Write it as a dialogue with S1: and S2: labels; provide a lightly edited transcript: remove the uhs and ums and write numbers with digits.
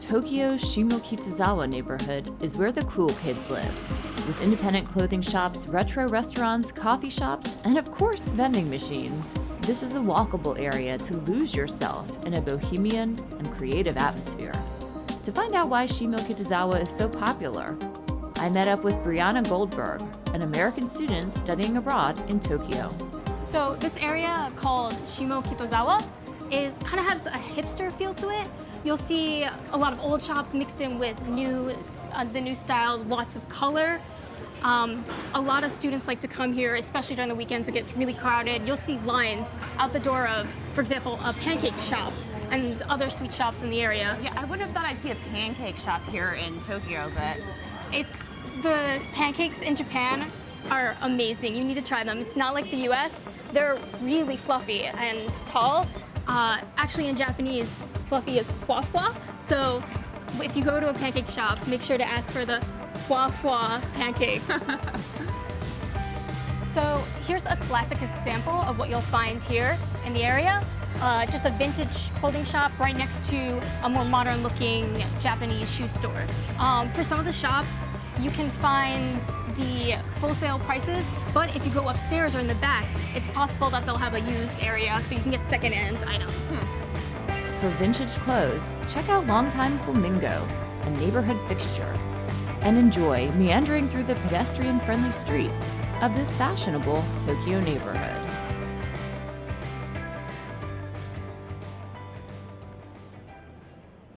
S1: Tokyo's Shimokitazawa neighborhood is where the cool kids live, with independent clothing shops, retro restaurants, coffee shops, and of course, vending machines. This is a walkable area to lose yourself in a bohemian and creative atmosphere. To find out why Shimokitazawa is so popular, I met up with Brianna Goldberg, an American student studying abroad in Tokyo.
S2: So this area called Shimokitazawa kind of has a hipster feel to it. You'll see a lot of old shops mixed in with the new style, lots of color. A lot of students like to come here, especially during the weekends. It gets really crowded. You'll see lines out the door of, for example, a pancake shop and other sweet shops in the area.
S3: Yeah, I wouldn't have thought I'd see a pancake shop here in Tokyo, but...
S2: The pancakes in Japan are amazing. You need to try them. It's not like the US. They're really fluffy and tall. Actually, in Japanese, fluffy is fwa-fwa. So if you go to a pancake shop, make sure to ask for the fwa-fwa pancakes. So here's a classic example of what you'll find here in the area. Just a vintage clothing shop right next to a more modern looking Japanese shoe store. For some of the shops, you can find the full sale prices, but if you go upstairs or in the back, it's possible that they'll have a used area so you can get second-hand items.
S1: For vintage clothes, check out Longtime Flamingo, a neighborhood fixture, and enjoy meandering through the pedestrian-friendly streets of this fashionable Tokyo neighborhood.